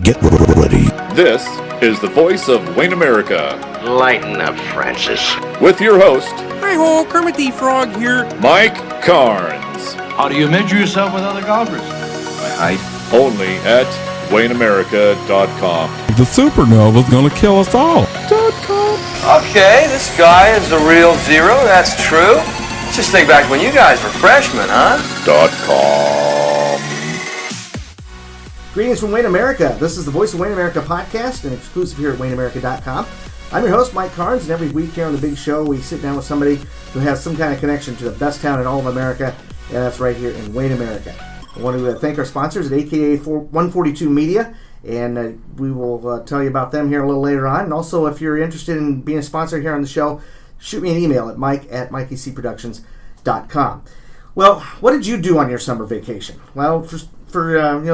Get ready. This is the voice of Wayne America. Lighten up, Francis. With your host, Hi-ho, Kermit the Frog here. Mike Carnes. How do you measure yourself with other golfers? By height. Only at WayneAmerica.com. The supernova's gonna kill us all. Okay, this guy is the real zero, that's true. Let's just think back when you guys were freshmen, huh? .com. Greetings from Wayne America. This is the Voice of Wayne America podcast, and exclusive here at WayneAmerica.com. I'm your host, Mike Carnes, and every week here on the big show, we sit down with somebody who has some kind of connection to the best town in all of America, and that's right here in Wayne America. I want to thank our sponsors at AKA 142 Media, and we will tell you about them here a little later on. And also, if you're interested in being a sponsor here on the show, shoot me an email at mike@mikeycproductions.com. Well, what did you do on your summer vacation? Well, for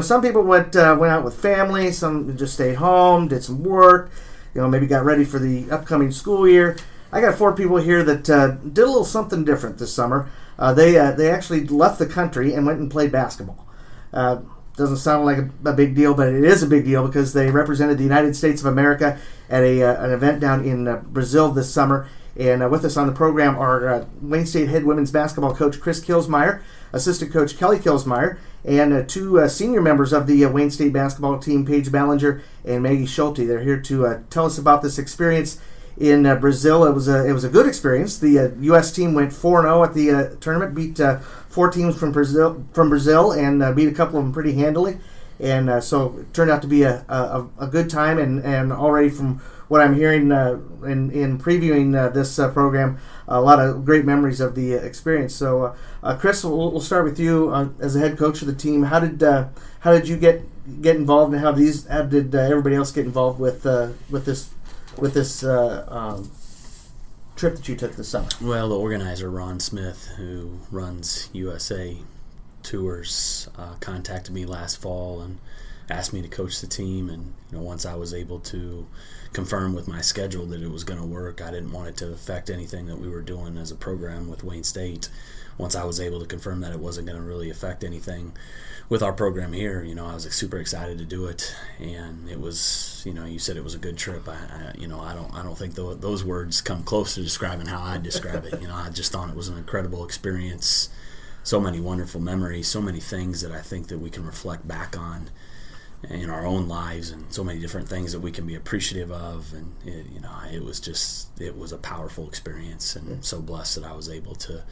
some people went out with family, some just stayed home, did some work, maybe got ready for the upcoming school year. I got 4 people here that did a little something different this summer. They actually left the country and went and played basketball. Doesn't sound like a big deal, but it is a big deal because they represented the United States of America at an event down in Brazil this summer. And with us on the program are Wayne State head women's basketball coach Chris Kielsmeier, assistant coach Kelly Kielsmeier, and 2 senior members of the Wayne State basketball team, Paige, Ballinger, and Maggie, Schulte. They're here to tell us about this experience in Brazil. It was a good experience. The U.S. team went 4-0 at the tournament, beat 4 teams from Brazil, and beat a couple of them pretty handily. And so it turned out to be a good time. And already from what I'm hearing in previewing this program, a lot of great memories of the experience. So, Chris, we'll start with you as the head coach of the team. How did you get involved, and how did everybody else get involved with this trip that you took this summer? Well, the organizer, Ron Smith, who runs USA Tours, contacted me last fall and asked me to coach the team. And once I was able to confirm with my schedule that it was going to work, I didn't want it to affect anything that we were doing as a program with Wayne State. Once I was able to confirm that it wasn't going to really affect anything with our program here, I was super excited to do it. And it was, you said it was a good trip. I don't think those words come close to describing how I describe it. I just thought it was an incredible experience. So many wonderful memories, so many things that I think that we can reflect back on in our own lives, and so many different things that we can be appreciative of. And it was a powerful experience, and so blessed that I was able to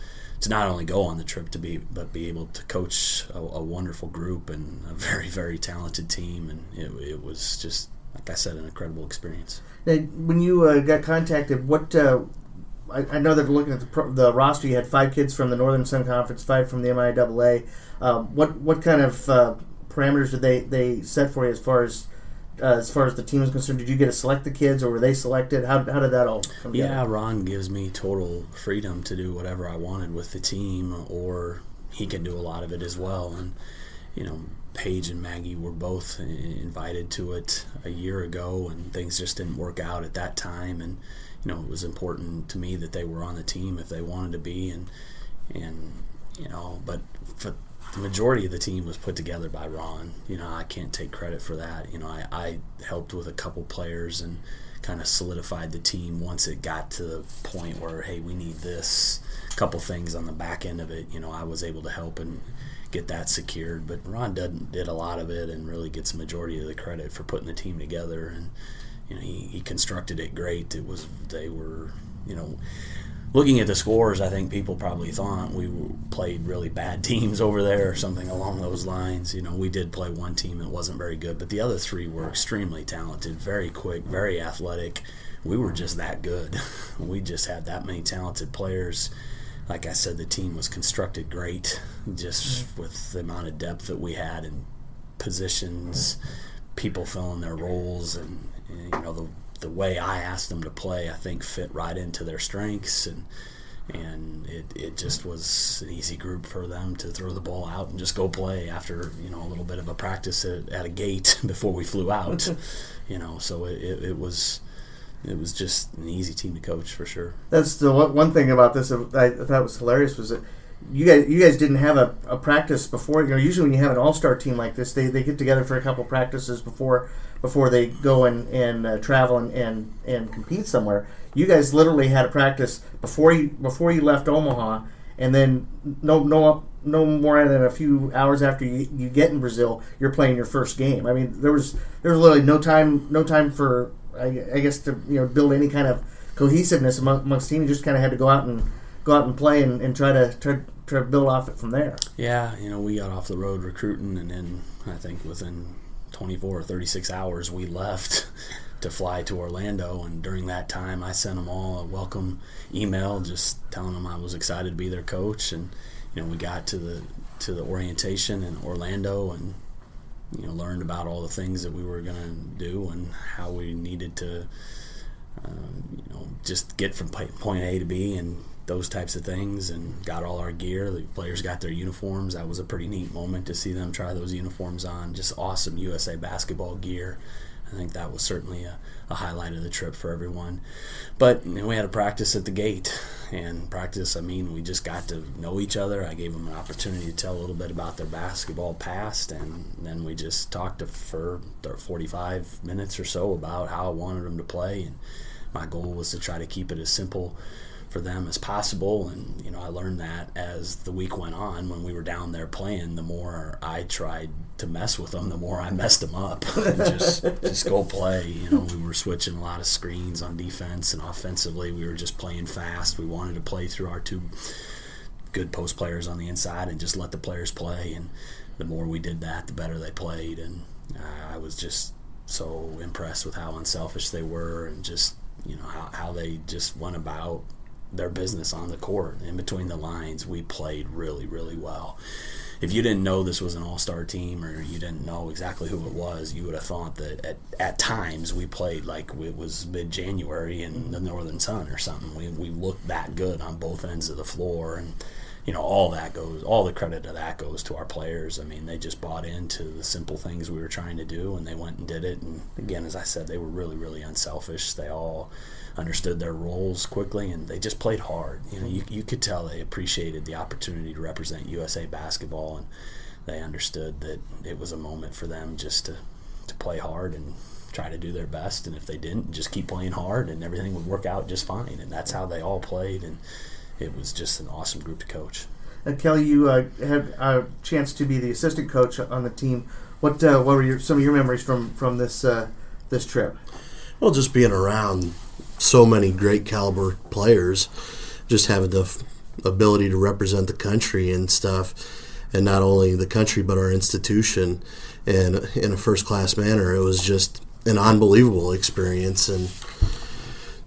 not only go on the trip but be able to coach a wonderful group and a very, very talented team. And it was just, like I said, an incredible experience. Now, when you got contacted, what I know that looking at the roster, you had 5 kids from the Northern Sun Conference, 5 from the MIAA. What kind of parameters did they set for you as far as the team is concerned? Did you get to select the kids, or were they selected? How did that all come together? Yeah, Ron gives me total freedom to do whatever I wanted with the team, or he can do a lot of it as well. And Paige and Maggie were both invited to it a year ago, and things just didn't work out at that time. And it was important to me that they were on the team if they wanted to be, and but for the majority of the team was put together by Ron. I can't take credit for that. I helped with a couple players and kind of solidified the team once it got to the point where, hey, we need this. A couple things on the back end of it, I was able to help and get that secured. But Ron did a lot of it and really gets the majority of the credit for putting the team together. And he constructed it great. They were looking at the scores, I think people probably thought we played really bad teams over there or something along those lines. We did play one team that wasn't very good, but the other 3 were extremely talented, very quick, very athletic. We were just that good. We just had that many talented players. Like I said, the team was constructed great, just with the amount of depth that we had in positions, people filling their roles, and the way I asked them to play, I think, fit right into their strengths, and it just was an easy group for them to throw the ball out and just go play after a little bit of a practice at a gate before we flew out. So it was just an easy team to coach for sure. That's the one thing about this I thought was hilarious was that you guys didn't have a practice before. Usually when you have an all-star team like this, they get together for a couple practices before they go and travel and compete somewhere. You guys literally had a practice before you left Omaha, and then no more than a few hours after you get in Brazil, you're playing your first game. I mean, there was literally no time for I guess to build any kind of cohesiveness amongst teams. You just kind of had to go out and play and try to build off it from there. Yeah, we got off the road recruiting, and then I think within 24 or 36 hours we left to fly to Orlando, and during that time I sent them all a welcome email just telling them I was excited to be their coach. And we got to the orientation in Orlando and learned about all the things that we were going to do and how we needed to just get from point A to B and those types of things, and got all our gear. The players got their uniforms. That was a pretty neat moment to see them try those uniforms on. Just awesome USA basketball gear. I think that was certainly a highlight of the trip for everyone. But we had a practice at the gate, and practice, we just got to know each other. I gave them an opportunity to tell a little bit about their basketball past, and then we just talked for 45 minutes or so about how I wanted them to play. And my goal was to try to keep it as simple for them as possible. And I learned that as the week went on. When we were down there playing, the more I tried to mess with them, the more I messed them up. And just go play. We were switching a lot of screens on defense, and offensively we were just playing fast. We wanted to play through our two good post players on the inside and just let the players play. And the more we did that, the better they played. And I was just so impressed with how unselfish they were, and just how they just went about their business on the court. In between the lines, we played really, really well. If you didn't know this was an all-star team, or you didn't know exactly who it was, you would have thought that at times we played like it was mid-January in the northern sun or something. We looked that good on both ends of the floor, and all the credit of that goes to our players. They just bought into the simple things we were trying to do, and they went and did it. And again, as I said, they were really, really unselfish. They all understood their roles quickly, and they just played hard. You could tell they appreciated the opportunity to represent USA basketball, and they understood that it was a moment for them just to play hard and try to do their best. And if they didn't, just keep playing hard, and everything would work out just fine. And that's how they all played, and it was just an awesome group to coach. Kelly, you had a chance to be the assistant coach on the team. What were some of your memories from this trip? Well, just being around so many great caliber players, just having the ability to represent the country and stuff, and not only the country but our institution in a first-class manner. It was just an unbelievable experience, and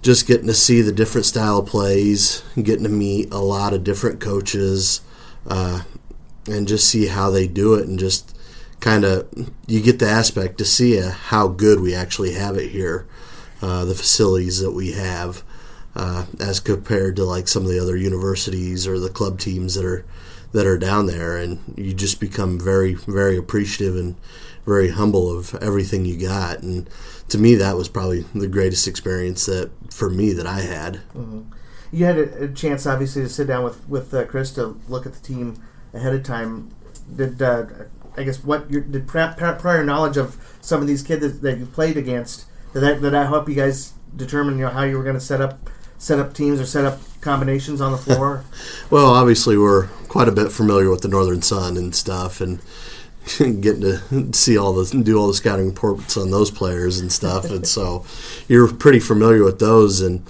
just getting to see the different style of plays, getting to meet a lot of different coaches, and just see how they do it, and just kind of you get the aspect to see how good we actually have it here. The facilities that we have as compared to like some of the other universities or the club teams that are down there, and you just become very, very appreciative and very humble of everything you got. And to me, that was probably the greatest experience that I had. Mm-hmm. You had a chance, obviously, to sit down with Chris to look at the team ahead of time. Did prior knowledge of some of these kids that you played against, did that help you guys determine how you were going to set up teams or set up combinations on the floor? Well, obviously we're quite a bit familiar with the Northern Sun and stuff, and getting to see do all the scouting reports on those players and stuff, and so you're pretty familiar with those, and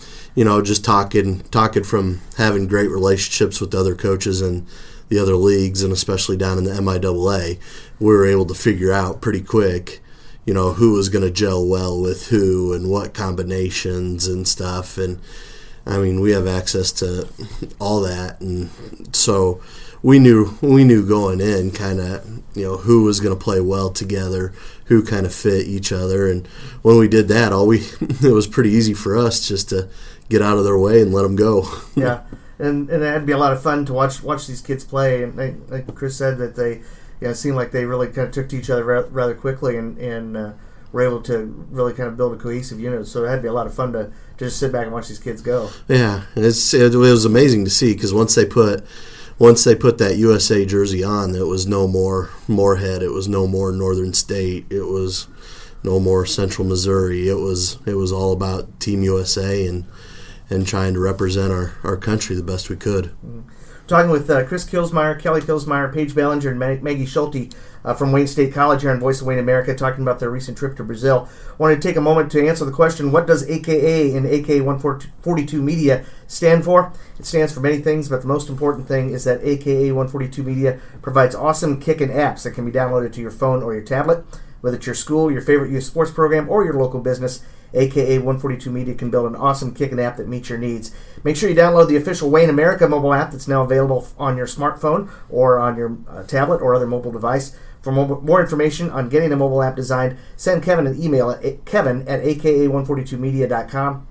just talking from having great relationships with the other coaches and the other leagues, and especially down in the MIAA, we were able to figure out pretty quick who was going to gel well with who and what combinations and stuff. And we have access to all that, and so we knew going in kind of who was going to play well together, who kind of fit each other. And when we did that, it was pretty easy for us just to get out of their way and let them go. Yeah, and it had to be a lot of fun to watch these kids play. And like Chris said, that they it seemed like they really kind of took to each other rather quickly, and were able to really kind of build a cohesive unit. So it had to be a lot of fun to just sit back and watch these kids go. Yeah, it was amazing to see, because once they put once they put that USA jersey on, it was no more Moorhead, it was no more Northern State, it was no more Central Missouri. It was all about Team USA and trying to represent our country the best we could. Talking with Chris Kielsmeier, Kelly Kielsmeier, Paige Ballinger, and Maggie Schulte from Wayne State College here on Voice of Wayne America, talking about their recent trip to Brazil. Wanted to take a moment to answer the question, what does AKA in AKA 142 Media stand for? It stands for many things, but the most important thing is that AKA 142 Media provides awesome kickin' apps that can be downloaded to your phone or your tablet. Whether it's your school, your favorite youth sports program, or your local business, AKA 142 Media can build an awesome kickin' app that meets your needs. Make sure you download the official Wayne America mobile app that's now available on your smartphone or on your tablet or other mobile device. For more information on getting a mobile app designed, send Kevin an email at kevin@aka142media.com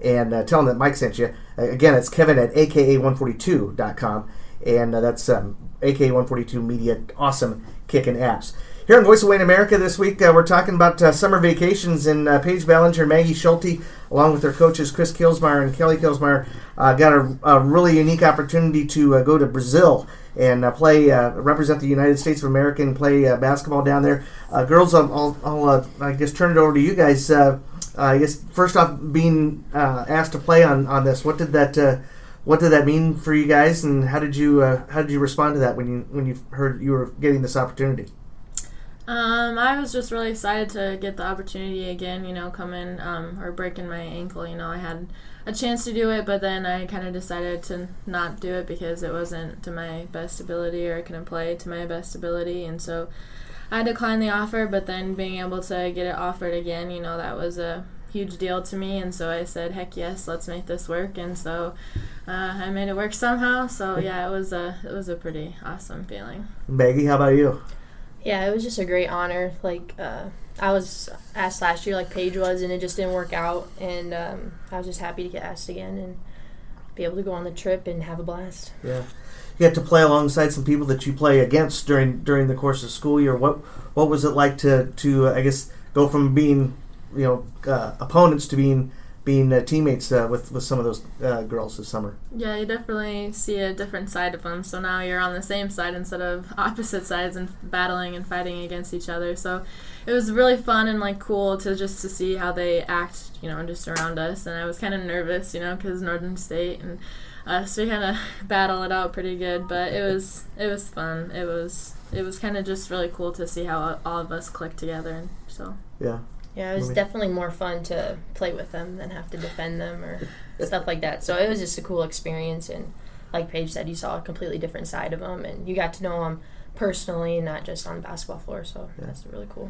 and tell him that Mike sent you. Again, it's kevin at aka142.com, and that's aka142 Media, awesome kickin' apps. Here on Voice of Wayne America this week, we're talking about summer vacations, and Paige Ballinger and Maggie Schulte, along with their coaches Chris Kielsmeier and Kelly Kielsmeier, got a really unique opportunity to go to Brazil and represent the United States of America and play basketball down there. Girls, I'll I guess turn it over to you guys. I guess first off, being asked to play on this, what did that mean for you guys, and how did you respond to that when you heard you were getting this opportunity? I was just really excited to get the opportunity again, coming or breaking my ankle. I had a chance to do it, but then I kind of decided to not do it because it wasn't to my best ability, or I couldn't play to my best ability, and so I declined the offer. But then being able to get it offered again, that was a huge deal to me, and so I said, heck yes, let's make this work, and so I made it work somehow. So yeah, it was a pretty awesome feeling. Maggie, how about you? Yeah, it was just a great honor. I was asked last year, like Paige was, and it just didn't work out. And I was just happy to get asked again and be able to go on the trip and have a blast. Yeah, you had to play alongside some people that you play against during the course of school year. What was it like to I guess go from being opponents to being teammates with some of those girls this summer? Yeah, you definitely see a different side of them. So now you're on the same side instead of opposite sides and battling and fighting against each other. So it was really fun and cool to see how they act, just around us. And I was kind of nervous, because Northern State, and so we kind of battle it out pretty good. But it was fun. It was kind of just really cool to see how all of us clicked together. And so yeah. Yeah, it was definitely more fun to play with them than have to defend them or stuff like that. So it was just a cool experience, and like Paige said, you saw a completely different side of them, and you got to know them personally and not just on the basketball floor, so that's really cool.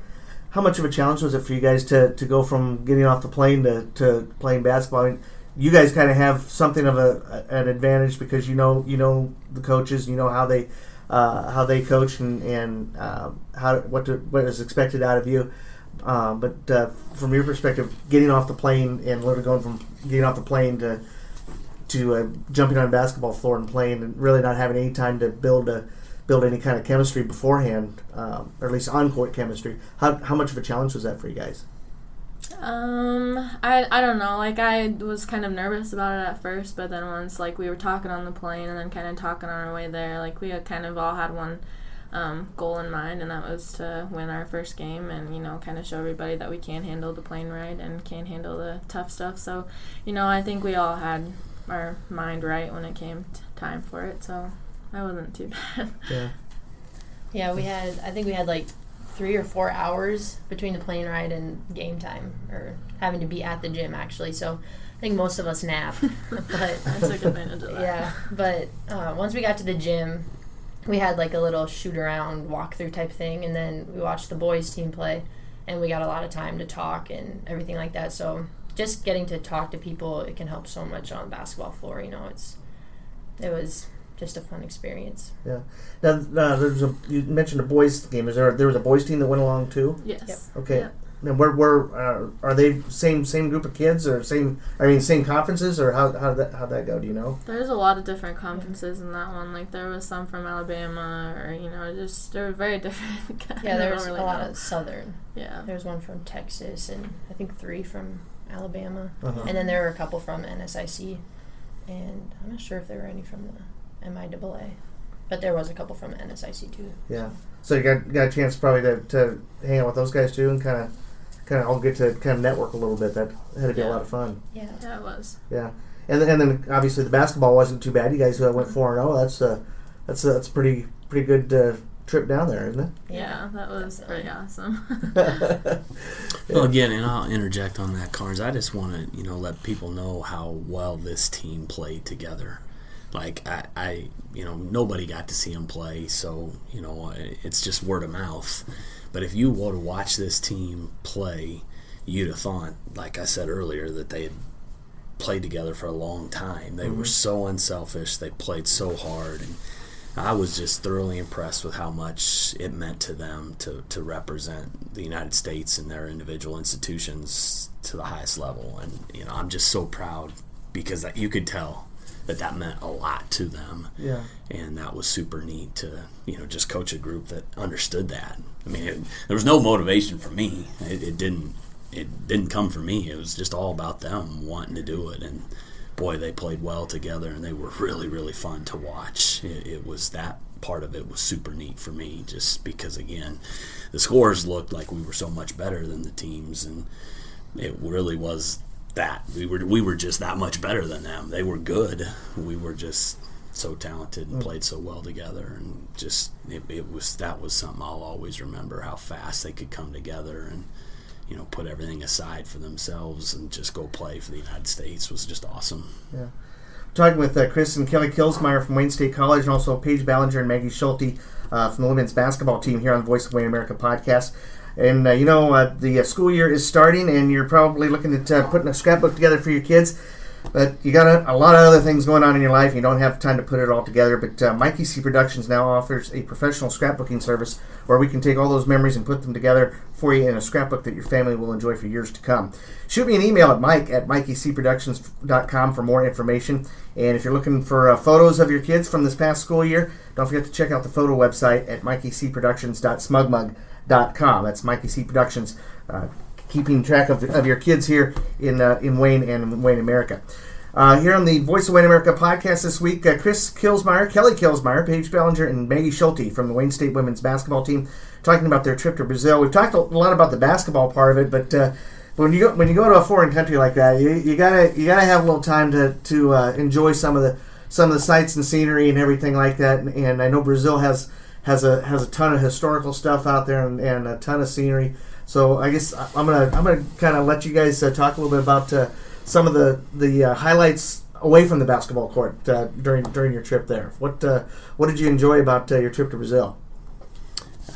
How much of a challenge was it for you guys to go from getting off the plane to playing basketball? I mean, you guys kind of have something of an advantage because you know the coaches, how they coach and what is expected out of you. But from your perspective, getting off the plane and literally going from getting off the plane to jumping on a basketball floor and playing, and really not having any time to build any kind of chemistry beforehand, or at least on-court chemistry. How much of a challenge was that for you guys? I don't know. I was kind of nervous about it at first, but then once we were talking on the plane and then kind of talking on our way there, we had kind of all had one goal in mind, and that was to win our first game and kind of show everybody that we can handle the plane ride and can handle the tough stuff. So I think we all had our mind right when it came time for it, so that wasn't too bad. Yeah, I think we had 3 or 4 hours between the plane ride and game time, or having to be at the gym actually, so I think most of us napped. But I took advantage of that. Yeah, but once we got to the gym, we had a little shoot-around, walkthrough type thing, and then we watched the boys' team play, and we got a lot of time to talk and everything like that. So just getting to talk to people, it can help so much on the basketball floor. It was just a fun experience. Yeah. Now you mentioned a boys' game. There was a boys' team that went along too? Yes. Yep. Okay. Yep. And where are they? Same group of kids, or same conferences, or how'd that go? Do you know? There's a lot of different conferences in that one. There was some from Alabama, or they were very different. Yeah, there was a lot of Southern. Yeah. There was one from Texas, and I think 3 from Alabama, Uh-huh. and then there were a couple from NSIC, and I'm not sure if there were any from the MIAA. But there was a couple from NSIC too. Yeah. So you got a chance probably to hang out with those guys too, and kind of all get to kind of network a little bit. That had to be a lot of fun. Yeah, it was. Yeah, and then obviously the basketball wasn't too bad. You guys went 4-0. That's a pretty good trip down there, isn't it? Yeah, that was pretty awesome. Well, again, and I'll interject on that, Carnes. I just want to let people know how well this team played together. Like I nobody got to see him play, so it's just word of mouth. But if you were to watch this team play, you'd have thought, like I said earlier, that they had played together for a long time. They were so unselfish. They played so hard, and I was just thoroughly impressed with how much it meant to them to represent the United States and their individual institutions to the highest level. And I'm just so proud because you could tell that meant a lot to them. Yeah. And that was super neat to just coach a group that understood that. I mean, there was no motivation for me. It didn't come from me. It was just all about them wanting to do it. And boy, they played well together, and they were really, really fun to watch. It was that part of it was super neat for me, just because, again, the scores looked like we were so much better than the teams, and it really was that. We were just that much better than them. They were good. We were just so talented and played so well together, and just that was something I'll always remember, how fast they could come together and put everything aside for themselves and just go play for the United States was just awesome. Yeah. Talking with Chris and Kelly Kielsmeier from Wayne State College, and also Paige Ballinger and Maggie Schulte from the women's basketball team here on the Voice of Wayne America podcast. And the school year is starting, and you're probably looking at putting a scrapbook together for your kids. But you got a lot of other things going on in your life. You don't have time to put it all together. But Mikey C Productions now offers a professional scrapbooking service where we can take all those memories and put them together for you in a scrapbook that your family will enjoy for years to come. Shoot me an email at mike@mikeycproductions.com for more information. And if you're looking for photos of your kids from this past school year, don't forget to check out the photo website at mikeycproductions.smugmug.com. That's Mikey C Productions, keeping track of your kids here in Wayne and in Wayne, America. Here on the Voice of Wayne America podcast this week, Chris Kielsmeier, Kelly Kielsmeier, Paige Ballinger, and Maggie Schulte from the Wayne State women's basketball team, talking about their trip to Brazil. We've talked a lot about the basketball part of it, but when you go to a foreign country like that, you gotta have a little time to enjoy some of the sights and scenery and everything like that. And I know Brazil has a ton of historical stuff out there and a ton of scenery. So I guess I'm gonna kind of let you guys talk a little bit about some of the highlights away from the basketball court during your trip there. What did you enjoy about your trip to Brazil?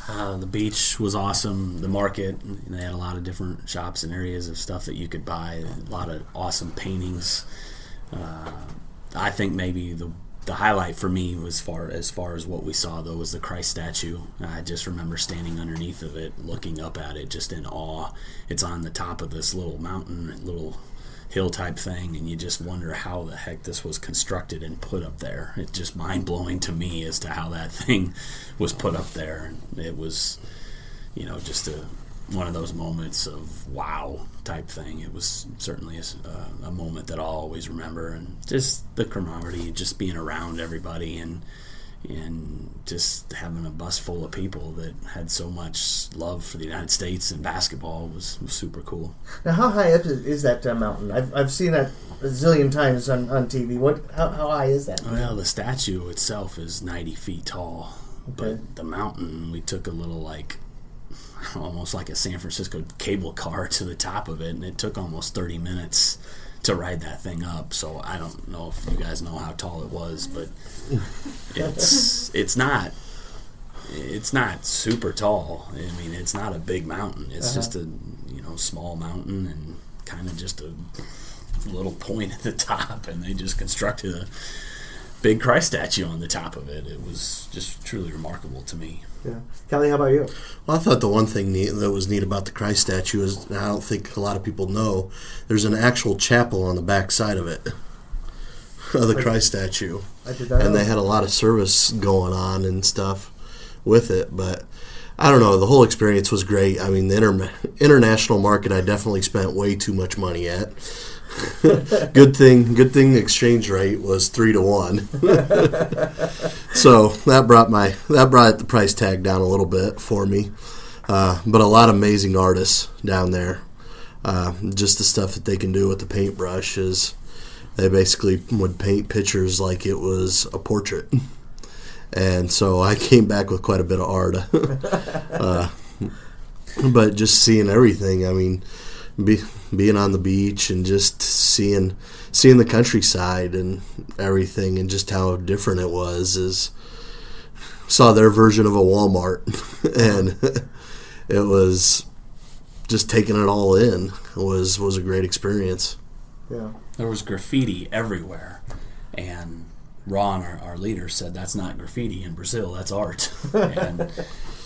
The beach was awesome. The market, they had a lot of different shops and areas of stuff that you could buy. A lot of awesome paintings. I think maybe the highlight for me was as far as what we saw, though, was the Christ statue. I just remember standing underneath of it, looking up at it, just in awe. It's on the top of this little mountain, little hill type thing, and you just wonder how the heck this was constructed and put up there. It's just mind-blowing to me as to how that thing was put up there. And it was, just one of those moments of wow type thing. It was certainly a moment that I'll always remember, and just the camaraderie, just being around everybody, and just having a bus full of people that had so much love for the United States and basketball was super cool. Now, how high up is that mountain? I've seen that a zillion times on TV. How high is that? Well, the statue itself is 90 feet tall, okay. But the mountain, we took a little almost like a San Francisco cable car to the top of it, and it took almost 30 minutes to ride that thing up. So I don't know if you guys know how tall it was, but it's not super tall. I mean, it's not a big mountain. It's just a small mountain and kind of just a little point at the top, and they just constructed a big Christ statue on the top of it. It was just truly remarkable to me. Yeah. Kelly, how about you? Well, I thought the one thing that was neat about the Christ statue is, I don't think a lot of people know, there's an actual chapel on the back side of it, of the Christ statue. I did that. And they had a lot of service going on and stuff with it, but I don't know, the whole experience was great. I mean, the international market I definitely spent way too much money at. Good thing the exchange rate was 3-1. So that brought the price tag down a little bit for me. But a lot of amazing artists down there. Just the stuff that they can do with the paintbrush is they basically would paint pictures like it was a portrait. And so I came back with quite a bit of art. But just seeing everything, I mean, being on the beach and just seeing the countryside and everything and just how different it was saw their version of a Walmart. And it was just taking it all in was a great experience. Yeah. There was graffiti everywhere. And Ron, our leader, said that's not graffiti in Brazil, that's art. And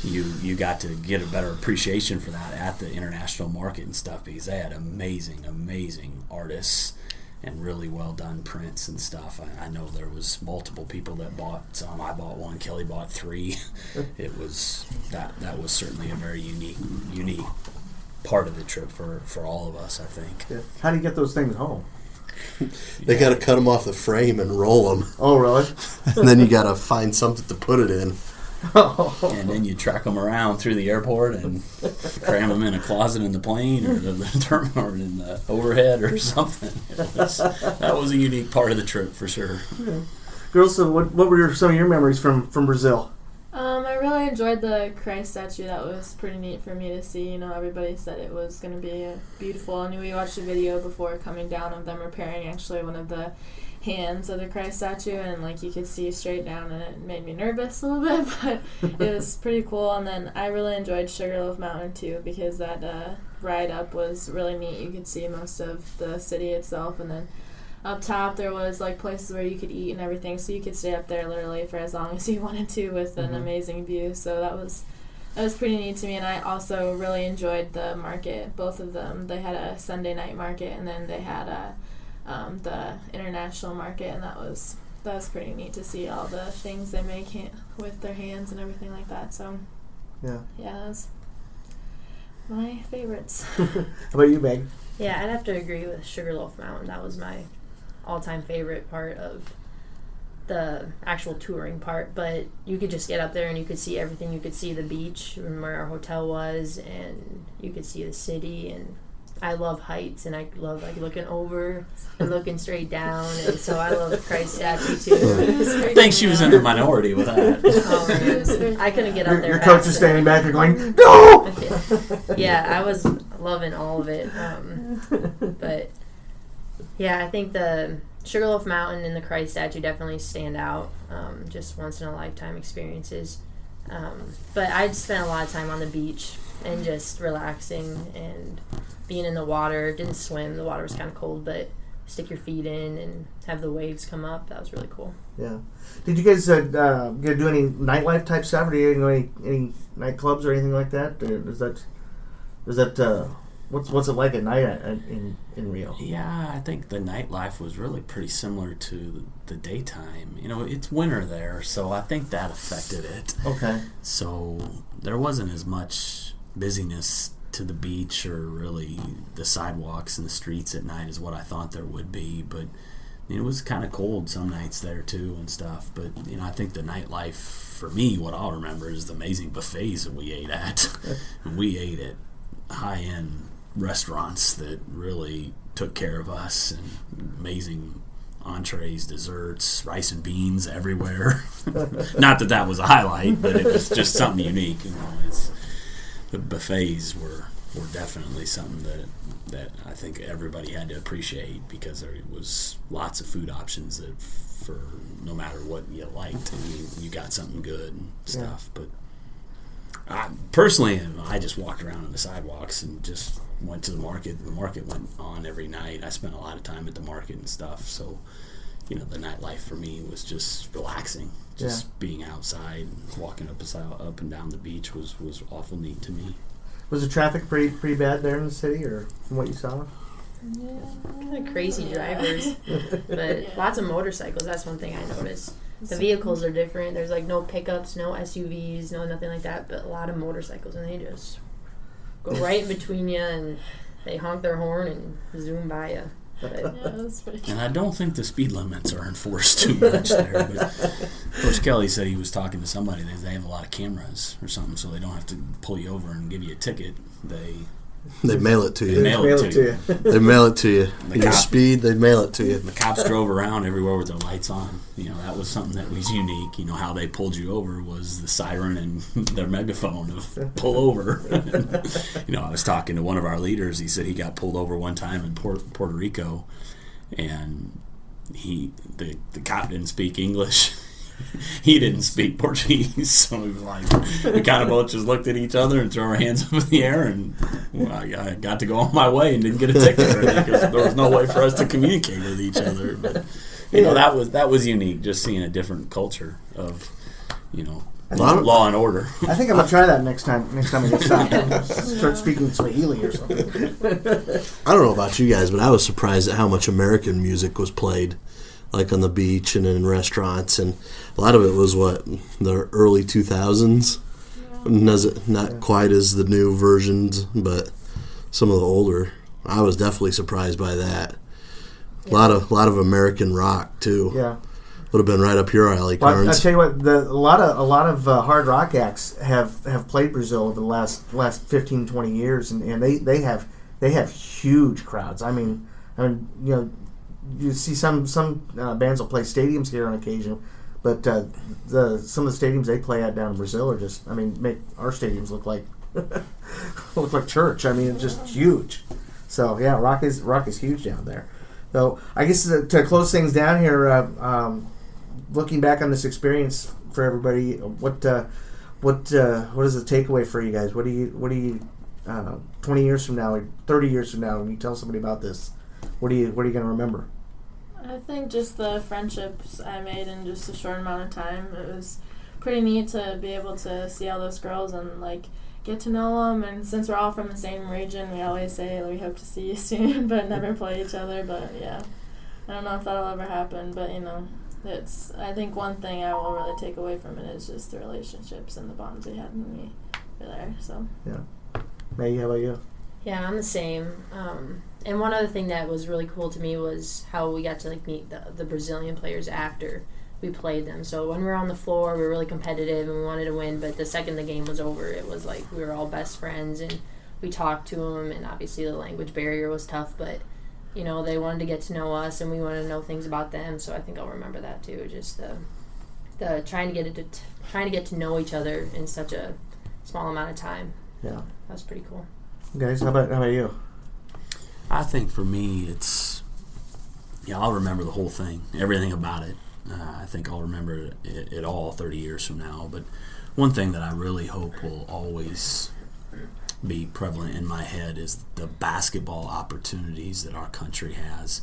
you got to get a better appreciation for that at the international market and stuff because they had amazing artists and really well done prints and stuff. I know there was multiple people that bought some. I bought one. Kelly bought 3. It was that was certainly a very unique part of the trip for all of us, I think. Yeah. How do you get those things home? They got to cut them off the frame and roll them. Oh, really? And then you got to find something to put it in. And then you track them around through the airport and cram them in a closet in the plane or the terminal or in the overhead or something. That was a unique part of the trip for sure. Yeah. Girls, so what were some of your memories from Brazil? I really enjoyed the Christ statue. That was pretty neat for me to see. You know, everybody said it was going to be beautiful. And we watched a video before coming down of them repairing actually one of the hands of the Christ statue, and like you could see straight down, and it made me nervous a little bit, but it was pretty cool. And then I really enjoyed Sugarloaf Mountain too, because that ride up was really neat. You could see most of the city itself, and then up top there was like places where you could eat and everything, so you could stay up there literally for as long as you wanted to with an amazing view. So that was pretty neat to me. And I also really enjoyed the market, both of them. They had a Sunday night market, and then they had the international market, and that was pretty neat to see all the things they make with their hands and everything like that. So yeah, that was my favorites. How about you, Meg? Yeah, I'd have to agree with Sugarloaf Mountain. That was my all-time favorite part of the actual touring part. But you could just get up there and you could see everything. You could see the beach and where our hotel was, and you could see the city. And I love heights, and I love like looking over and looking straight down, and so I love the Christ statue too. I think she was in the minority with that. I couldn't get up there. Your coach is standing back there going, "No!" Yeah, I was loving all of it. But yeah, I think the Sugarloaf Mountain and the Christ statue definitely stand out. Just once in a lifetime experiences. But I'd spent a lot of time on the beach and just relaxing and being in the water. Didn't swim, the water was kind of cold, but stick your feet in and have the waves come up. That was really cool. Yeah. Did you guys do any nightlife type stuff? Or do you know any nightclubs or anything like that? Is that what's it like at night in Rio? Yeah, I think the nightlife was really pretty similar to the daytime. You know, it's winter there, so I think that affected it. Okay. So there wasn't as much busyness to the beach or really the sidewalks and the streets at night as what I thought there would be, but it was kind of cold some nights there too and stuff. But you know, I think the nightlife for me, what I'll remember is the amazing buffets that we ate at. We ate at high-end restaurants that really took care of us, and amazing entrees, desserts, rice and beans everywhere. Not that was a highlight, but it was just something unique. You know, the buffets were definitely something that I think everybody had to appreciate, because there was lots of food options that for no matter what you liked, and you got something good and stuff. Yeah. But personally, I just walked around on the sidewalks and just went to the market. The market went on every night. I spent a lot of time at the market and stuff. So, you know, the nightlife for me was just relaxing. Just being outside and walking up and down the beach was awful neat to me. Was the traffic pretty bad there in the city, or from what you saw? Yeah, kind of crazy drivers, but lots of motorcycles. That's one thing I noticed. The vehicles are different. There's like no pickups, no SUVs, no nothing like that, but a lot of motorcycles, and they just go right in between you, and they honk their horn and zoom by you. But, yeah, it was pretty cool. And I don't think the speed limits are enforced too much there. But Coach Kelly said he was talking to somebody. They have a lot of cameras or something, so they don't have to pull you over and give you a ticket. They mail it to you. They mail it to you. They mail it to you. The Your cop- speed, they mail it to you. The cops drove around everywhere with their lights on. That was something that was unique. How they pulled you over was the siren and their megaphone of pull over. I was talking to one of our leaders. He said he got pulled over one time in Puerto Rico, and the cop didn't speak English. He didn't speak Portuguese, so we kind of both just looked at each other and threw our hands up in the air, and I got to go on my way and didn't get a ticket because there was no way for us to communicate with each other. But that was unique, just seeing a different culture of law and order. I think I'm gonna try that next time I get stopped. Start speaking Swahili or something. I don't know about you guys, but I was surprised at how much American music was played, like on the beach and in restaurants, and a lot of it was the early 2000s. Not quite as the new versions, but some of the older. I was definitely surprised by that. Yeah. A lot of American rock too. Yeah, would have been right up your alley, well, Carnes. I tell you what, a lot of hard rock acts have played Brazil over the last 15, 20 years, and they have huge crowds. I mean, you see some bands will play stadiums here on occasion, but some of the stadiums they play at down in Brazil are just, make our stadiums look like church. It's just huge. So yeah, rock is huge down there. So I guess to close things down here, looking back on this experience for everybody, what is the takeaway for you guys? What do you 20 years from now, 30 years from now, when you tell somebody about this, what are you going to remember? I think just the friendships I made in just a short amount of time. It was pretty neat to be able to see all those girls and get to know them. And since we're all from the same region, we always say we hope to see you soon, but never play each other. But yeah, I don't know if that'll ever happen. But I think one thing I will really take away from it is just the relationships and the bonds we had when we were there. So yeah, Maggie, how about you? Yeah, I'm the same. And one other thing that was really cool to me was how we got to meet the Brazilian players after we played them. So when we were on the floor, we were really competitive and we wanted to win. But the second the game was over, it was we were all best friends and we talked to them. And obviously the language barrier was tough, but they wanted to get to know us and we wanted to know things about them. So I think I'll remember that too. Just the trying to get to know each other in such a small amount of time. Yeah, that was pretty cool. Guys, how about you? I think for me, I'll remember the whole thing, everything about it. I think I'll remember it all 30 years from now. But one thing that I really hope will always be prevalent in my head is the basketball opportunities that our country has.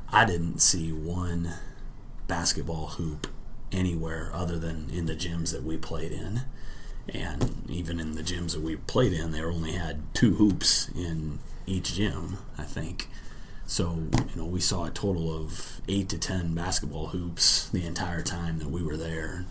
I didn't see one basketball hoop anywhere other than in the gyms that we played in. And even in the gyms that we played in, they only had 2 hoops in each gym, I think. So, we saw a total of 8 to 10 basketball hoops the entire time that we were there.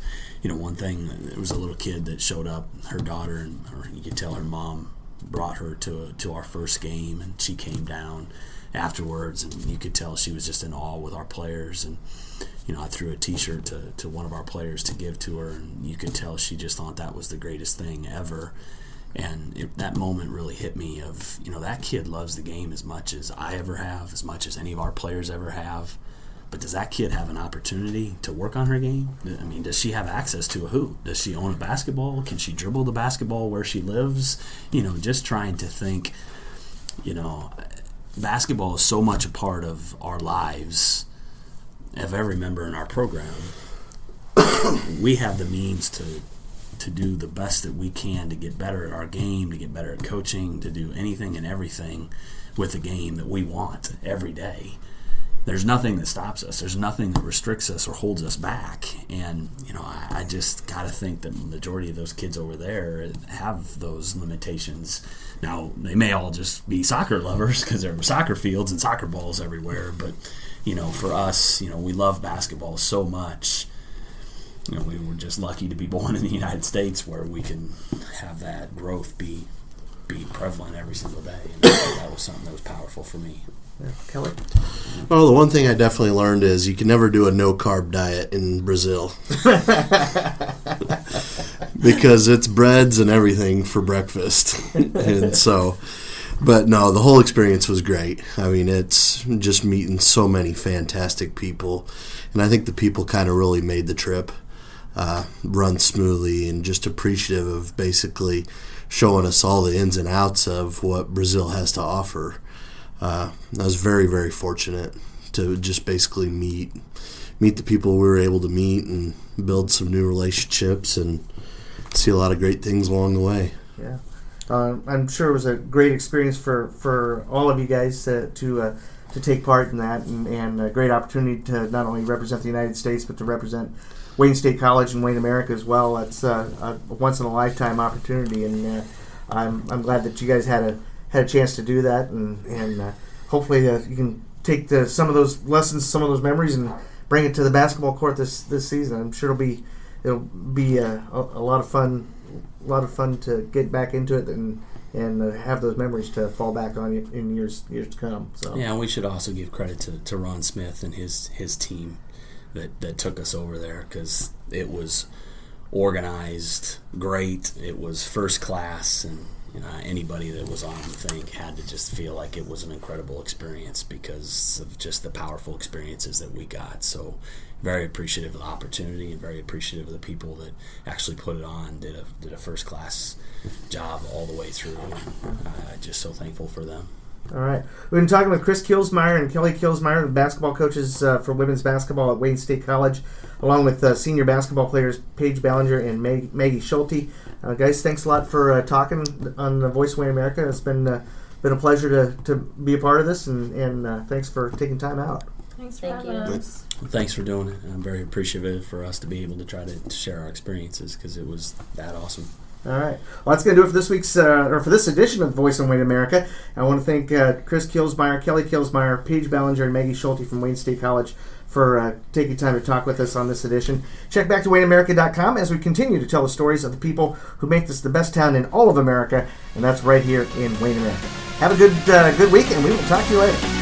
One thing, there was a little kid that showed up, her daughter, or you could tell her mom brought her to our first game, and she came down afterwards, and you could tell she was just in awe with our players. And I threw a T-shirt to one of our players to give to her, and you could tell she just thought that was the greatest thing ever. And that moment really hit me of, that kid loves the game as much as I ever have, as much as any of our players ever have. But does that kid have an opportunity to work on her game? Does she have access to a hoop? Does she own a basketball? Can she dribble the basketball where she lives? Just trying to think, basketball is so much a part of our lives, of every member in our program. We have the means to do the best that we can to get better at our game, to get better at coaching, to do anything and everything with the game that we want every day. There's nothing that stops us. There's nothing that restricts us or holds us back. And, I just got to think that the majority of those kids over there have those limitations. Now, they may all just be soccer lovers because there are soccer fields and soccer balls everywhere. But, for us, we love basketball so much. We were just lucky to be born in the United States where we can have that growth be be prevalent every single day. And that was something that was powerful for me. Yeah. Kelly? Well, the one thing I definitely learned is you can never do a no-carb diet in Brazil. Because it's breads and everything for breakfast. And so, but no, the whole experience was great. I mean, it's just meeting so many fantastic people. And I think the people kind of really made the trip run smoothly, and just appreciative of basically showing us all the ins and outs of what Brazil has to offer. I was very, very fortunate to just basically meet the people we were able to meet and build some new relationships and see a lot of great things along the way. Yeah. I'm sure it was a great experience for all of you guys to take part in that, and a great opportunity to not only represent the United States but to represent Wayne State College and Wayne America as well. That's a once-in-a-lifetime opportunity, and I'm glad that you guys had a chance to do that, and hopefully you can take some of those lessons, some of those memories, and bring it to the basketball court this season. I'm sure it'll be a lot of fun. A lot of fun to get back into it and have those memories to fall back on in years to come. So yeah, and we should also give credit to Ron Smith and his team that took us over there, because it was organized, great. It was first class, and anybody that was on the thing had to just feel like it was an incredible experience because of just the powerful experiences that we got. So very appreciative of the opportunity and very appreciative of the people that actually put it on, did a first class job all the way through. Just so thankful for them. All right. We've been talking with Chris Kielsmeier and Kelly Kielsmeier, the basketball coaches for women's basketball at Wayne State College, along with senior basketball players Paige Ballinger and Maggie Schulte. Guys, thanks a lot for talking on the Voice of Wayne America. It's been a pleasure to be a part of this, and thanks for taking time out. Thanks for having us. Thanks for doing it. I'm very appreciative for us to be able to try to share our experiences, because it was that awesome. All right. Well, that's going to do it for this week's or for this edition of Voice on Wayne America. I want to thank Chris Kielsmeier, Kelly Kielsmeier, Paige Ballinger, and Maggie Schulte from Wayne State College for taking time to talk with us on this edition. Check back to WayneAmerica.com as we continue to tell the stories of the people who make this the best town in all of America, and that's right here in Wayne America. Have a good week, and we will talk to you later.